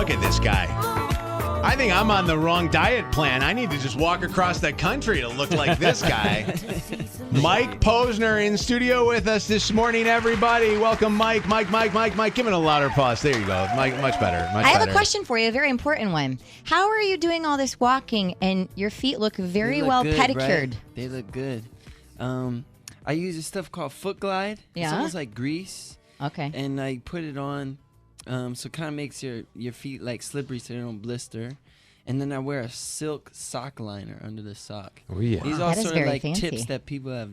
Look at this guy. I think I'm on the wrong diet plan. I need to just walk across the country to look like this guy. Mike Posner in studio with us this morning, everybody. Welcome, Mike. Mike. Give it a louder pause. There you go. Mike, much better. I have a question for you, a very important one. How are you doing all this walking and your feet look very well good, pedicured? Right? They look good. I use this stuff called Foot Glide. Yeah? It's almost like grease. Okay. And I put it on, so it kind of makes your feet like slippery so they don't blister. And then I wear a silk sock liner under the sock. Oh, yeah. These Wow. are That is sort of very like fancy. tips that people have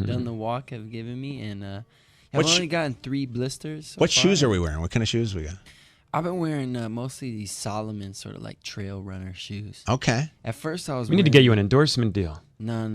done the walk have given me. And I've What only gotten 3 blisters so What far. shoes are we wearing? What kind of shoes we got? I've been wearing mostly these Solomon sort of like trail runner shoes. Okay. At first I was We need to get you an endorsement deal. No.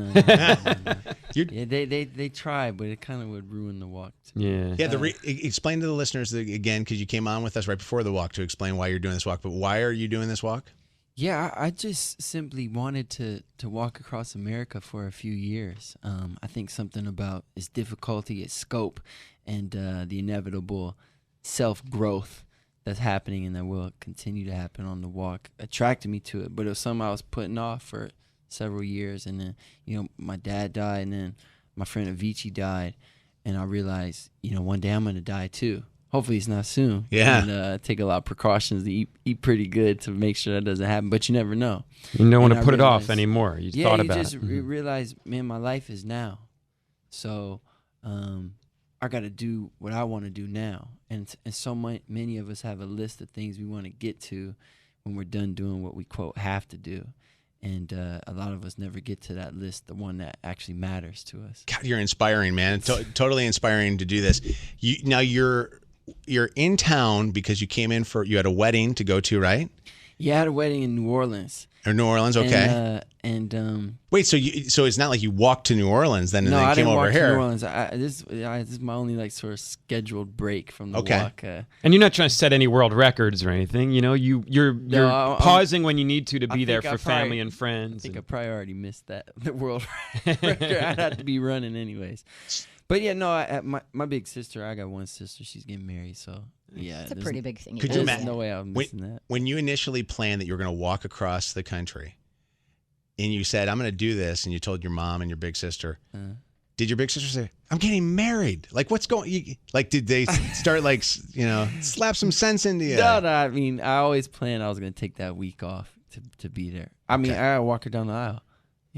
Yeah, they try, but it kind of would ruin the walk. Yeah. Yeah, explain to the listeners again, because you came on with us right before the walk to explain why you're doing this walk. But why are you doing this walk? Yeah, I just simply wanted to walk across America for a few years. I think something about its difficulty, its scope, and the inevitable self-growth that's happening and that will continue to happen on the walk attracted me to it. But it was something I was putting off for several years. And then, my dad died, and then my friend Avicii died. And I realized, one day I'm going to die too. Hopefully it's not soon. Yeah. And take a lot of precautions to eat pretty good to make sure that doesn't happen. But you never know. You don't want to And I put it off realized- anymore. You thought about just it. realize, man, my life is now. So I got to do what I want to do now. And so many of us have a list of things we want to get to when we're done doing what we, quote, have to do. And a lot of us never get to that list, the one that actually matters to us. God, you're inspiring, man. Totally inspiring to do this. You're in town because you came in you had a wedding to go to, right? Yeah, I had a wedding in New Orleans. Or New Orleans, okay. And Wait, so it's not like you walked to New Orleans then and no, then I came didn't over walk here. to New Orleans. This is my only like sort of scheduled break from the Okay. walk. And you're not trying to set any world records or anything. You're I'm- pausing when you need to be I there think for I probably- family and I friends. think I probably already missed the world record. I'd have to be running anyways. But yeah, no, my big sister, I got one sister. She's getting married, so yeah. It's a pretty big thing. Could you There's imagine- no way I'm missing that. When you initially planned that you were going to walk across the country and you said, I'm going to do this, and you told your mom and your big sister, did your big sister say, I'm getting married? Like, what's going like, did they start like, slap some sense into you? No, I mean, I always planned I was going to take that week off to be there. I mean, I got to walk her down the aisle.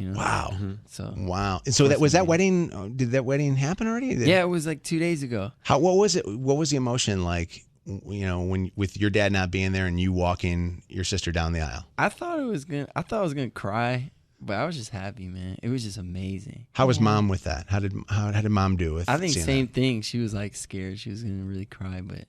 Wow. So Wow. And so was that wedding, did that wedding happen already? yeah, it was like 2 days ago. What was it? What was the emotion like, when with your dad not being there and you walking your sister down the aisle? I thought I was gonna cry, but I was just happy, man. It was just amazing. How was mom with that? How did mom do with I think seeing same that? thing. She was like scared. She was gonna really cry, but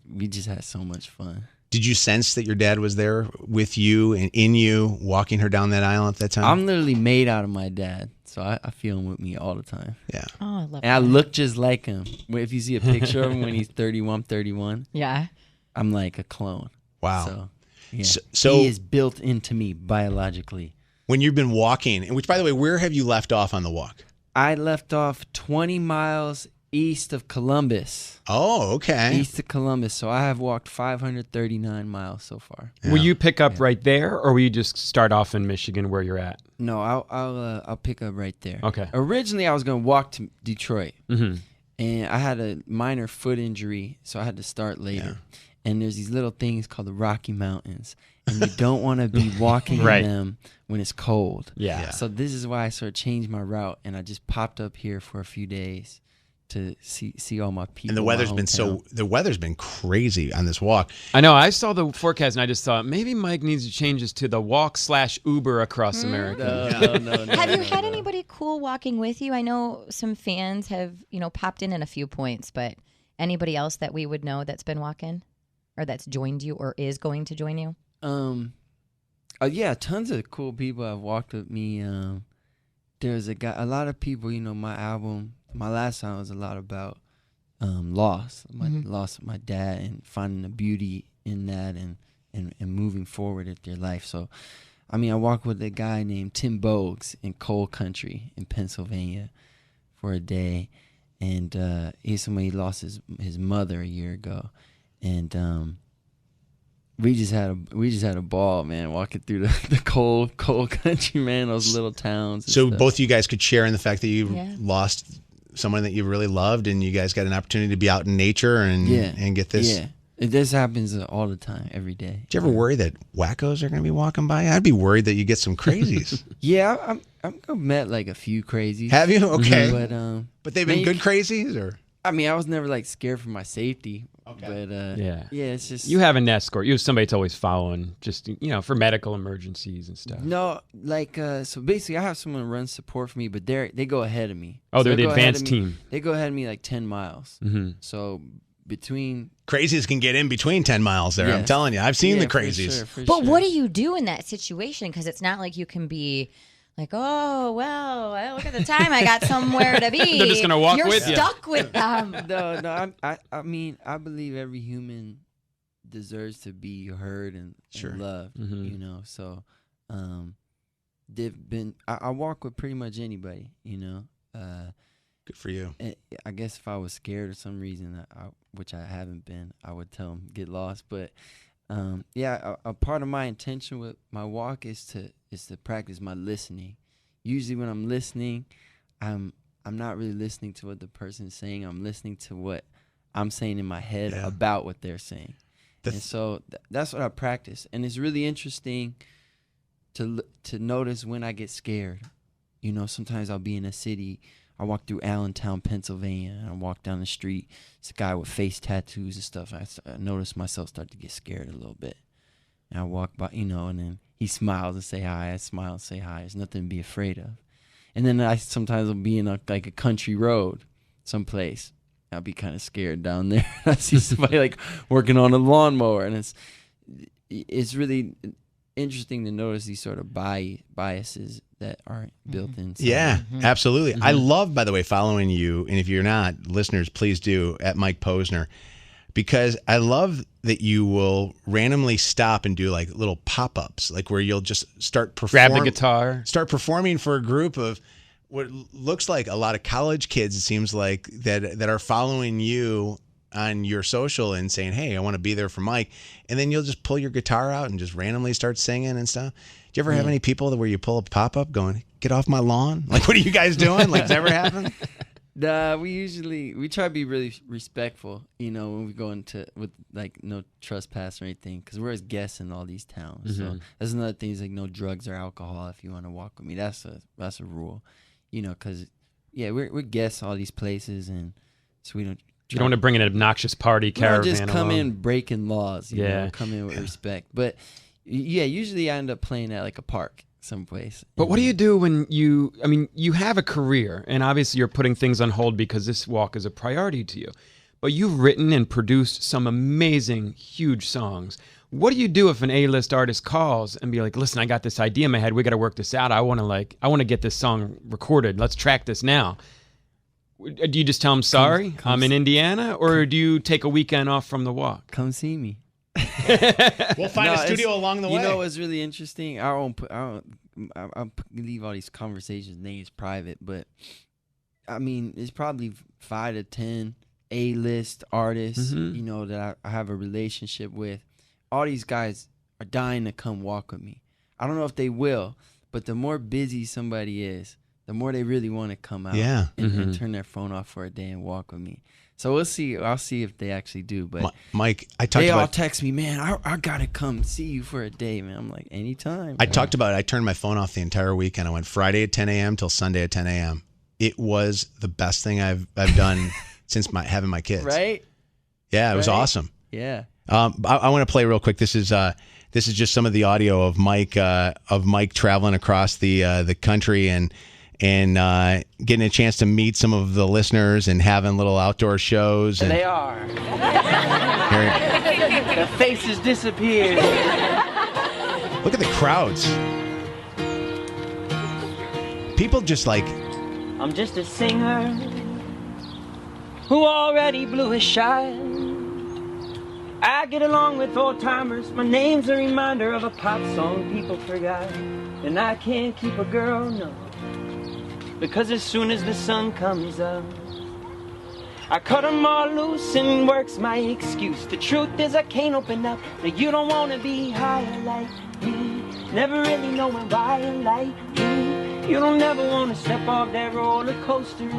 we just had so much fun. Did you sense that your dad was there with you and in you walking her down that aisle at that time? I'm literally made out of my dad, so I feel him with me all the time. Yeah. Oh, I love And that. I look just like him. If you see a picture of him when he's 31, Yeah. I'm like a clone. Wow. So, yeah. So- he is built into me biologically. When you've been walking, and which, by the way, where have you left off on the walk? I left off 20 miles east of Columbus. Oh, okay. East of Columbus. So I have walked 539 miles so far. Yeah. Will you pick up right there, or will you just start off in Michigan where you're at? No, I'll pick up right there. Okay. Originally, I was going to walk to Detroit. Mm-hmm. And I had a minor foot injury, so I had to start later. And there's these little things called the Rocky Mountains, and you don't want to be walking Right. in them when it's cold. Yeah. So this is why I sort of changed my route, and I just popped up here for a few days to see all my people. And the my weather's been crazy on this walk. I know. I saw the forecast and I just thought maybe Mike needs to change this to the walk/Uber across America. No. Have you had anybody cool walking with you? I know some fans have, popped in a few points, but anybody else that we would know that's been walking or that's joined you or is going to join you? Yeah, tons of cool people have walked with me. There's a lot of people, my album, my last song was a lot about loss, loss of my dad and finding the beauty in that and moving forward at their life. So, I walked with a guy named Tim Bogues in coal country in Pennsylvania for a day. And he's somebody who lost his mother a year ago. And we just had a ball, man, walking through the cold country, man, those little towns. And So stuff. both of you guys could share in the fact that you Yeah. lost someone that you really loved, and you guys got an opportunity to be out in nature and get this. Yeah, this happens all the time, every day. Do you ever worry that wackos are going to be walking by? I'd be worried that you get some crazies. Yeah, I've met like a few crazies. Have you? Okay. But But they've been good crazies, or? I mean, I was never like scared for my safety. Okay. But Yeah, it's just you have an escort. You have somebody that's always following, just for medical emergencies and stuff. No, like so basically, I have someone run support for me, but they go ahead of me. Oh, So they're they the go ahead advanced of me- team. They go ahead of me like 10 miles. Mm-hmm. So between Crazies can get in between 10 miles there. I'm Yes. telling you. I've seen Yeah, the crazies. But what do you do in that situation? Because it's not like you can be like, oh, well, look at the time. I got somewhere to be. They're just gonna walk You're with you. stuck with them. No, I mean, I believe every human deserves to be heard and loved. Mhm. So I walk with pretty much anybody. Good for you. I guess if I was scared or some reason, which I haven't been, I would tell them get lost. But a part of my intention with my walk is to practice my listening. Usually when I'm listening, I'm not really listening to what the person's saying. I'm listening to what I'm saying in my head about what they're saying. And so that's what I practice. And it's really interesting to notice when I get scared. Sometimes I'll be in a city. I walk through Allentown, Pennsylvania, and I walk down the street. It's a guy with face tattoos and stuff. I notice myself start to get scared a little bit. And I walk by, and then he smiles and say hi. I smile and say hi. There's nothing to be afraid of. And then I sometimes will be in a country road someplace. I'll be kind of scared down there. I see somebody like working on a lawnmower, and it's really interesting to notice these sort of biases that are built in. Yeah, absolutely. I love, by the way, following you. And if you're not, listeners, please do, at Mike Posner, because I love that you will randomly stop and do like little pop-ups, like where you'll just start Grab the guitar. Start performing for a group of what looks like a lot of college kids, it seems like, that are following you on your social and saying, hey, I want to be there for Mike. And then you'll just pull your guitar out and just randomly start singing and stuff. Do you ever have any people where you pull a pop-up going, get off my lawn? Like, what are you guys doing? Like, it's never happened? We try to be really respectful, when we go with like no trespass or anything, because we're as guests in all these towns. So that's another thing, is like no drugs or alcohol if you want to walk with me. That's a rule, because we're guests all these places, and so we don't. You don't want to bring an obnoxious party caravan. Just come along. in breaking laws. Come in with respect. But usually I end up playing at like a park someplace. But what do you do when you have a career, and obviously you're putting things on hold because this walk is a priority to you, but you've written and produced some amazing, huge songs. What do you do if an A-list artist calls and be like, listen, I got this idea in my head. We got to work this out. I want to get this song recorded. Let's track this now. Do you just tell them, sorry, I'm in Indiana, or do you take a weekend off from the walk? Come see me. We'll find a studio along the way. You know what's really interesting? I'll leave all these conversations, names private, but I mean, it's probably 5 to 10 A-list artists, that I have a relationship with. All these guys are dying to come walk with me. I don't know if they will, but the more busy somebody is, the more they really want to come out and turn their phone off for a day and walk with me. So we'll see. I'll see if they actually do. But Mike, they all text me, man, I got to come see you for a day, man. I'm like, anytime. I talked about it. I turned my phone off the entire weekend. I went Friday at 10 a.m. till Sunday at 10 a.m. It was the best thing I've done since having my kids. Right? Yeah, it was awesome. Yeah. I want to play real quick. This is just some of the audio of Mike traveling across the country and getting a chance to meet some of the listeners and having little outdoor shows. And they are. Their faces disappeared. Look at the crowds. People just like... I'm just a singer who already blew his shot. I get along with old timers. My name's a reminder of a pop song people forgot. And I can't keep a girl, no. Because as soon as the sun comes up, I cut them all loose and work's my excuse. The truth is I can't open up. Now you don't wanna be higher like me. Never really knowing why you like me. You don't ever wanna step off that roller coaster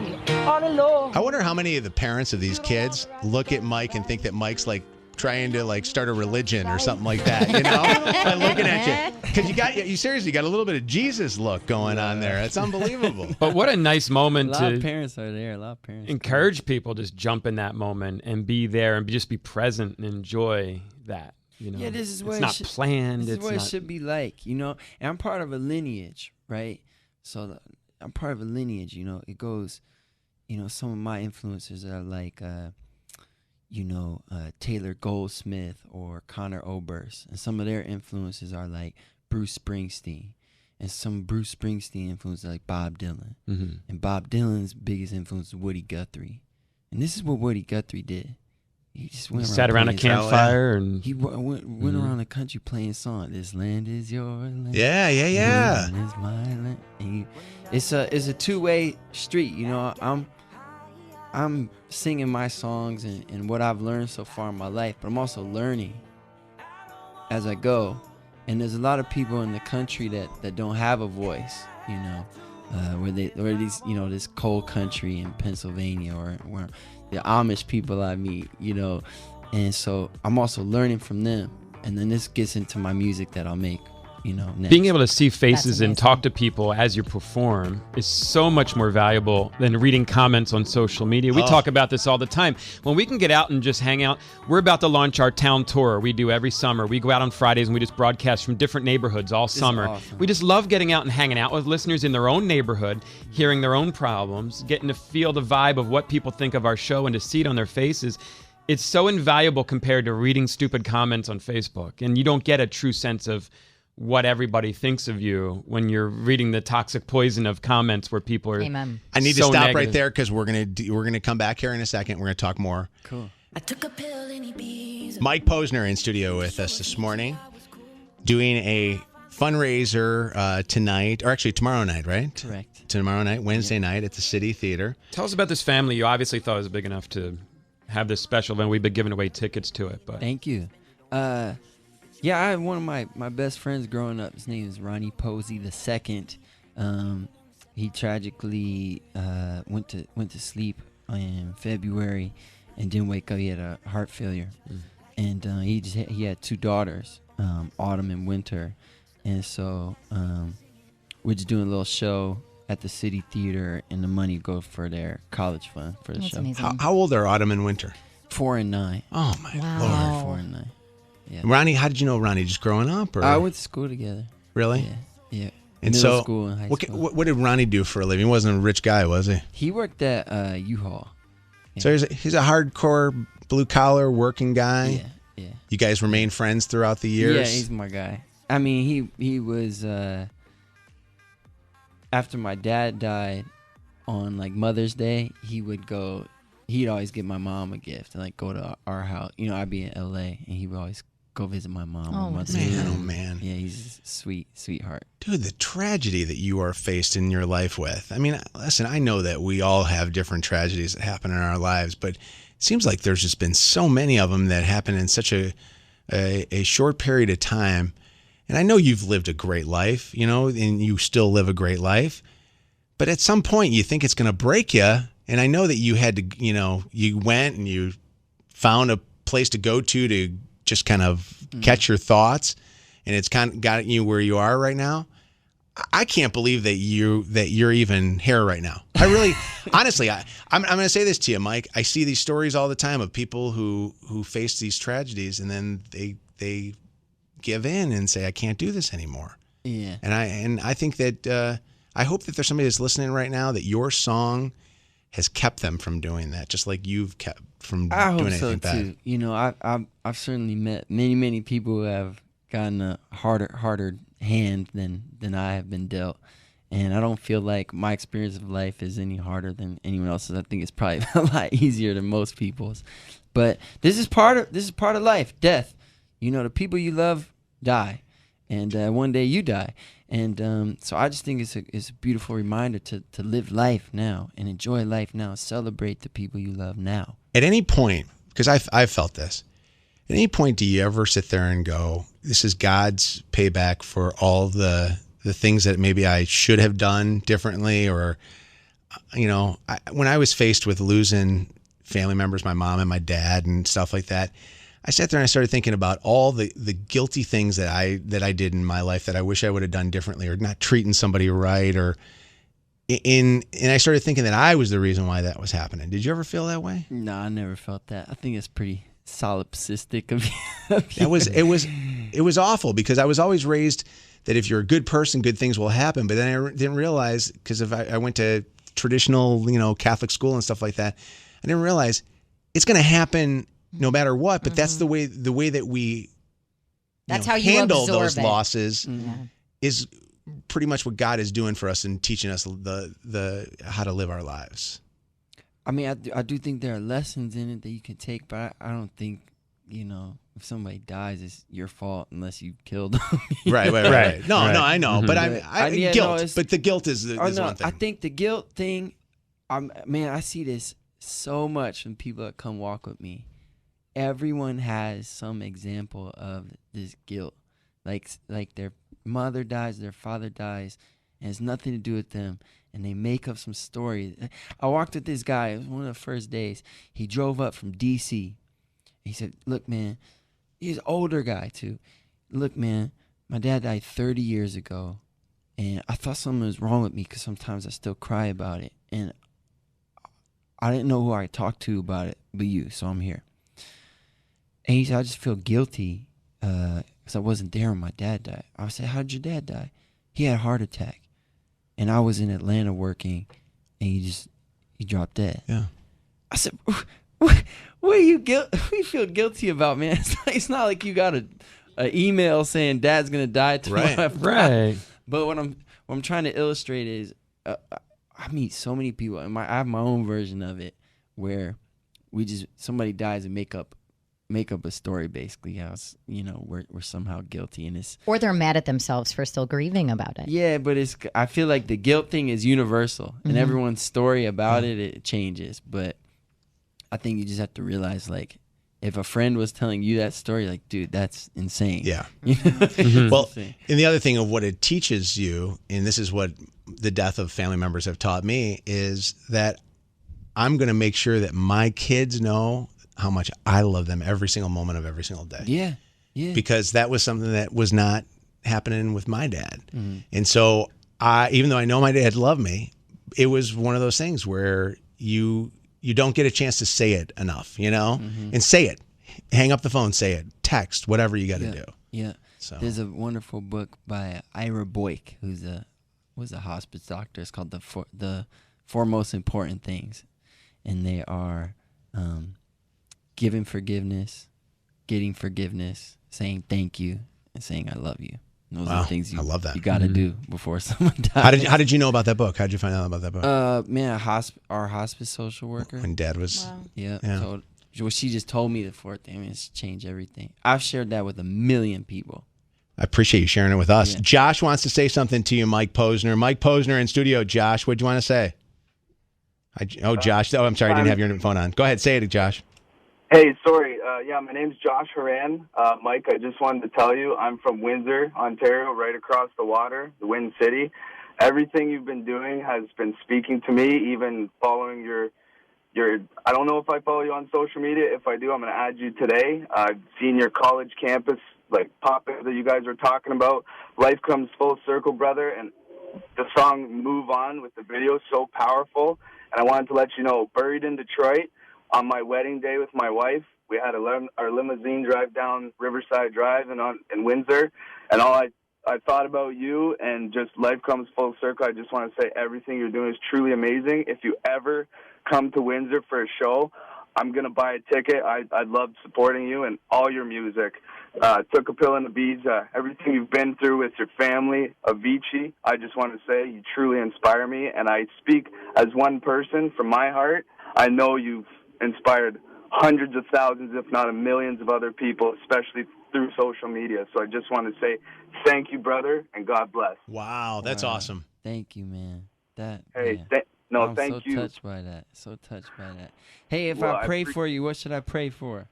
all alone. I wonder how many of the parents of these kids look at Mike and think that Mike's like trying to like start a religion or something like that, you know? Like looking at you. Because you seriously got a little bit of Jesus look going on there. It's unbelievable. But what a nice moment A lot of to parents are there. A lot of parents encourage people to just jump in that moment and be there and just be present and enjoy that. You know, Yeah, this is what it's not planned. This is It's what not, it should be like, you know. And I'm part of a lineage, right? So I'm part of a lineage, you know. It goes, you know, some of my influences are like, Taylor Goldsmith or Conor Oberst, and some of their influences are like Bruce Springsteen, and some Bruce Springsteen influences are like Bob Dylan, and Bob Dylan's biggest influence is Woody Guthrie, and this is what Woody Guthrie did. He just went sat around a playing campfire and He went around the country playing songs. This land is your land. Yeah. This land is my land. And it's a two-way street. You know, I'm singing my songs and what I've learned so far in my life, but I'm also learning as I go. And there's a lot of people in the country that don't have a voice. You know, where these, you know, this cold country in Pennsylvania or where the Amish people I meet, you know, and so I'm also learning from them, and then this gets into my music that I'll make, you know, next. being able to see faces That's and amazing. talk to people as you perform is so much more valuable than reading comments on social media. We talk about this all the time. When we can get out and just hang out, we're about to launch our town tour. We do every summer. We go out on Fridays and we just broadcast from different neighborhoods all summer. awesome. We just love getting out and hanging out with listeners in their own neighborhood, hearing their own problems, getting to feel the vibe of what people think of our show and to see it on their faces. It's so invaluable compared to reading stupid comments on Facebook. And you don't get a true sense of what everybody thinks of you when you're reading the toxic poison of comments where people are Amen. I need to so stop right negative. there because we're gonna come back here in a second. We're gonna talk more. Cool. Mike Posner in studio with us this morning, doing a fundraiser tonight, or actually tomorrow night, right? Correct. Tomorrow night, Wednesday night at the City Theater. Tell us about this family. You obviously thought it was big enough to have this special event. We've been giving away tickets to it, but Thank you. Yeah, I had one of my best friends growing up. His name is Ronnie Posey II. He tragically went to sleep in February and didn't wake up. He had a heart failure, and he had two daughters, Autumn and Winter, and so we're just doing a little show at the City Theater, and the money go for their college fund for the That's show. amazing. How old are Autumn and Winter? 4 and 9. Oh my Wow. Lord! 4 and 9. Yeah. Ronnie, how did you know Ronnie? Just growing up, or I went to school together. really? Yeah. And Middle so, school and high school. what did Ronnie do for a living? He wasn't a rich guy, was he? He worked at U-Haul. Yeah. So he's a hardcore blue collar working guy. Yeah. You guys remained friends throughout the years. Yeah, he's my guy. I mean, he was after my dad died on like Mother's Day, he'd always give my mom a gift and like go to our house. You know, I'd be in LA and he would always go visit my mom Oh, on Mother's Day. man, oh man. Yeah, he's a sweetheart. Dude, the tragedy that you are faced in your life with. I mean, listen, I know that we all have different tragedies that happen in our lives, but it seems like there's just been so many of them that happen in such a short period of time. And I know you've lived a great life, you know, and you still live a great life. But at some point, you think it's going to break you. And I know that you had to, you know, you went and you found a place to go to just kind of catch your thoughts. And it's kind of got you where you are right now. I can't believe that you're even here right now. I really, honestly, I'm going to say this to you, Mike. I see these stories all the time of people who face these tragedies and then they give in and say, I can't do this anymore. Yeah. And I think that I hope that there's somebody that's listening right now that your song has kept them from doing that, just like you've kept from I doing hope so anything bad. too. You know, I've certainly met many people who have gotten a harder hand than I have been dealt, and I don't feel like my experience of life is any harder than anyone else's. I think it's probably a lot easier than most people's, but this is part of life. Death. You know, the people you love die, and one day you die. And so I just think it's a beautiful reminder to live life now and enjoy life now. Celebrate the people you love now. At any point, because I've felt this, at any point do you ever sit there and go, this is God's payback for all the things that maybe I should have done differently? Or, when I was faced with losing family members, my mom and my dad and stuff like that, I sat there and I started thinking about all the guilty things that I did in my life that I wish I would have done differently, or not treating somebody right, and I started thinking that I was the reason why that was happening. Did you ever feel that way? No, I never felt that. I think it's pretty solipsistic of you. It was awful, because I was always raised that if you're a good person, good things will happen. But then I didn't realize, because if I went to traditional, Catholic school and stuff like that, I didn't realize it's going to happen no matter what. But that's the way that we how you handle absorb those it. losses is pretty much what God is doing for us and teaching us the how to live our lives. I mean, I do think there are lessons in it that you can take, but I don't think, if somebody dies, it's your fault unless you killed them. Right. No, I know, but guilt. But the guilt is one thing. I think the guilt thing, I see this so much when people that come walk with me. Everyone has some example of this guilt, like their mother dies, their father dies, and it's nothing to do with them, and they make up some story. I walked with this guy. It was one of the first days. He drove up from D.C. He said, "Look, man," he's an older guy too. "Look, man, my dad died 30 years ago, and I thought something was wrong with me because sometimes I still cry about it, and I didn't know who I talked to about it but you, so I'm here." And he said, "I just feel guilty because I wasn't there when my dad died." I said, "How did your dad die?" "He had a heart attack, and I was in Atlanta working, and he dropped dead." Yeah. I said, "What are you feel guilty about, man?" It's not like you got an email saying Dad's gonna die tomorrow. Right. But what I'm trying to illustrate is, I meet so many people, and I have my own version of it where somebody dies and make up a story, basically how we're somehow guilty, and it's, Or they're mad at themselves for still grieving about it. yeah, but I feel like the guilt thing is universal, and everyone's story about it changes. But I think you just have to realize, like, if a friend was telling you that story, like, dude, that's insane. Yeah. It's Well, insane. and the other thing of what it teaches you, and this is what the death of family members have taught me, is that I'm going to make sure that my kids know how much I love them every single moment of every single day. Yeah. Because that was something that was not happening with my dad. And so even though I know my dad loved me, it was one of those things where you don't get a chance to say it enough, and say it. Hang up the phone, say it, text, whatever you got to do. Yeah. So There's a wonderful book by Ira Boyk, who's was a hospice doctor. It's called the Four Most Important Things, and they are giving forgiveness, getting forgiveness, saying thank you, and saying I love you. And those are the things I love that. you got to do before someone dies. How did you know about that book? How did you find out about that book? Man, our hospice social worker. When Dad was Yeah. Yeah. So she just told me the fourth thing. I mean, it's changed everything. I've shared that with 1 million people. I appreciate you sharing it with us. Yeah. Josh wants to say something to you, Mike Posner. Mike Posner in studio. Josh, what do you want to say? Josh. Oh, I'm sorry. I didn't have your phone on. Go ahead. Say it, Josh. Hey, sorry. My name's Josh Horan. Mike, I just wanted to tell you I'm from Windsor, Ontario, right across the water, the Wind City. Everything you've been doing has been speaking to me, even following your I don't know if I follow you on social media. If I do, I'm going to add you today. I've seen your college campus, like, pop-up that you guys were talking about. Life comes full circle, brother, and the song Move On with the video is so powerful. And I wanted to let you know, buried in Detroit, on my wedding day with my wife, we had our limousine drive down Riverside Drive in Windsor, and all I thought about you, and just life comes full circle. I just want to say everything you're doing is truly amazing. If you ever come to Windsor for a show, I'm going to buy a ticket. I love supporting you and all your music. Took a pill in the bees, everything you've been through with your family, Avicii. I just want to say you truly inspire me, and I speak as one person from my heart. I know you've inspired hundreds of thousands, if not millions of other people, especially through social media. So I just want to say thank you, brother, and God bless. Wow, that's awesome. Thank you, man. Hey, man. I'm thank so you. touched by that. So touched by that. Hey, if Well, I pray for you, what should I pray for?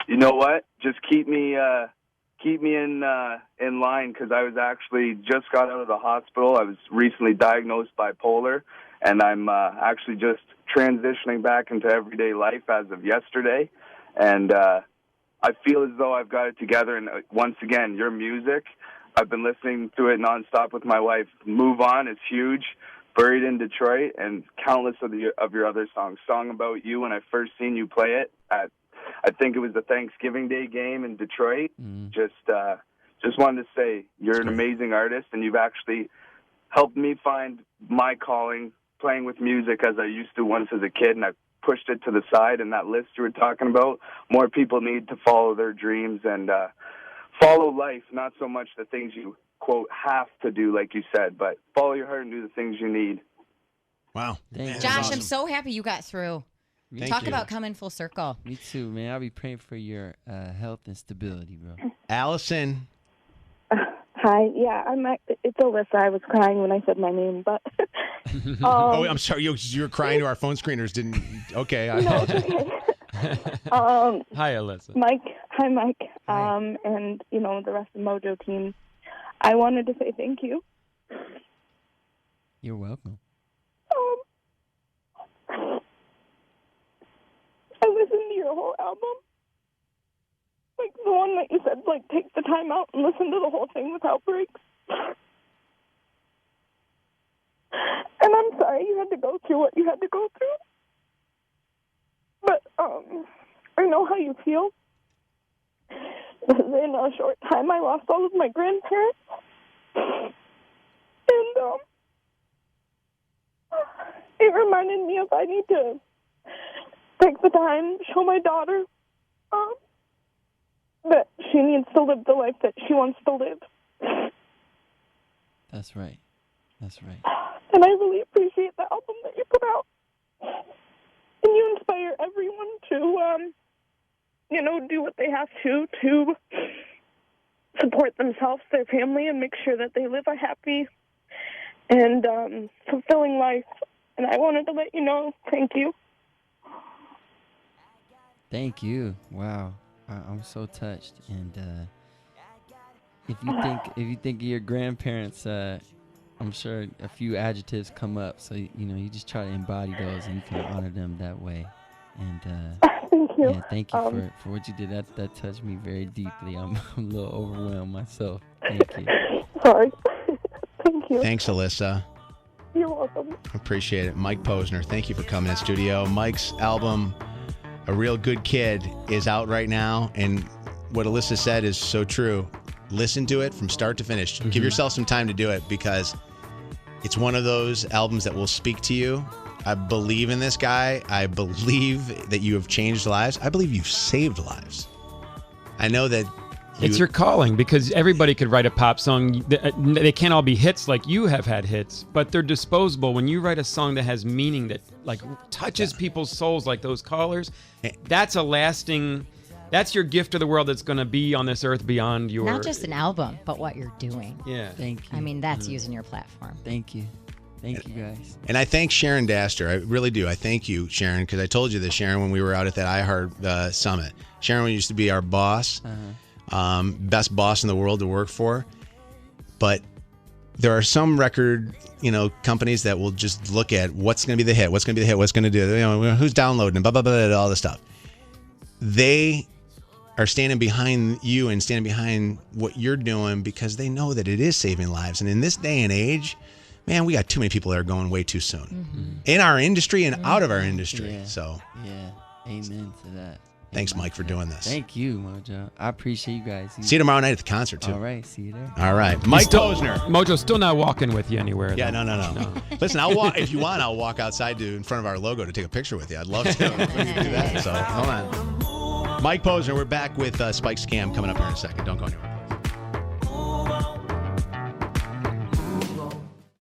You know what? Just keep me in line, because I was actually just got out of the hospital. I was recently diagnosed bipolar, and I'm actually just transitioning back into everyday life as of yesterday. And I feel as though I've got it together. And once again, your music, I've been listening to it nonstop with my wife. Move On is huge. Buried in Detroit, and countless of your other songs. Song About You, when I first seen you play it at, I think it was the Thanksgiving Day game in Detroit. Just wanted to say you're an amazing artist, and you've actually helped me find my calling, playing with music as I used to once as a kid, and I pushed it to the side. And that list you were talking about, more people need to follow their dreams and follow life, not so much the things you, quote, have to do, like you said, but follow your heart and do the things you need. Wow. Thank you. Josh, awesome. I'm so happy you got through. Thank Talk you. about coming full circle. Me too, man. I'll be praying for your health and stability, bro. Allison. Hi, yeah, it's Alyssa. I was crying when I said my name, but Oh, I'm sorry. You're crying to our phone screeners. Didn't? Okay. I no, it's apologize. okay. Hi, Alyssa. Mike, hi, Mike, Hi. and the rest of the Mojo team. I wanted to say thank you. You're welcome. I listened to your whole album, like the one that you said, like take the time out and listen to the whole thing without breaks. And I'm sorry you had to go through what you had to go through, but I know how you feel. In a short time, I lost all of my grandparents, and it reminded me of I need to take the time to show my daughter that she needs to live the life that she wants to live. That's right. That's right. And I really appreciate the album that you put out. And you inspire everyone to, do what they have to support themselves, their family, and make sure that they live a happy and fulfilling life. And I wanted to let you know, thank you. Thank you. Wow. I'm so touched. And if you think of your grandparents, I'm sure a few adjectives come up. So you just try to embody those, and you can honor them that way. And thank you. yeah, thank you for what you did. That touched me very deeply. I'm a little overwhelmed myself. Thank you. Sorry. Thank you. Thanks, Alyssa. You're welcome. Appreciate it. Mike Posner, thank you for coming in studio. Mike's album, A Real Good Kid, is out right now. And what Alyssa said is so true. Listen to it from start to finish. Give yourself some time to do it, because it's one of those albums that will speak to you. I believe in this guy. I believe that you have changed lives. I believe you've saved lives. I know that It's your calling, because everybody could write a pop song. They can't all be hits like you have had hits, but they're disposable. When you write a song that has meaning, that like touches people's souls, like those callers, that's a lasting. That's your gift to the world. That's going to be on this earth beyond your. Not just an album, but what you're doing. Yeah. Thank you. I mean, that's using your platform. Thank you. Thank you, guys. And I thank Sharon Daster. I really do. I thank you, Sharon, because I told you this, Sharon, when we were out at that iHeart Summit. Sharon used to be our boss, best boss in the world to work for. But there are some record, companies that will just look at what's going to be the hit, what's going to be the hit, what's going to do, who's downloading, blah, blah, blah, blah, all this stuff. They are standing behind you and standing behind what you're doing because they know that it is saving lives. And in this day and age, man, we got too many people that are going way too soon in our industry and out of our industry. Yeah. So, yeah, amen to that. thanks, Mike, for doing this. Thank you, Mojo. I appreciate you guys. See you tomorrow night at the concert, too. All right, see you there. All right. Mike Posner. Mojo's still not walking with you anywhere. Yeah, though. no. Listen, I'll walk if you want. I'll walk outside in front of our logo to take a picture with you. I'd love to. We can do that. So hold on. Mike Posner. We're back with Spike Scam coming up here in a second. Don't go anywhere.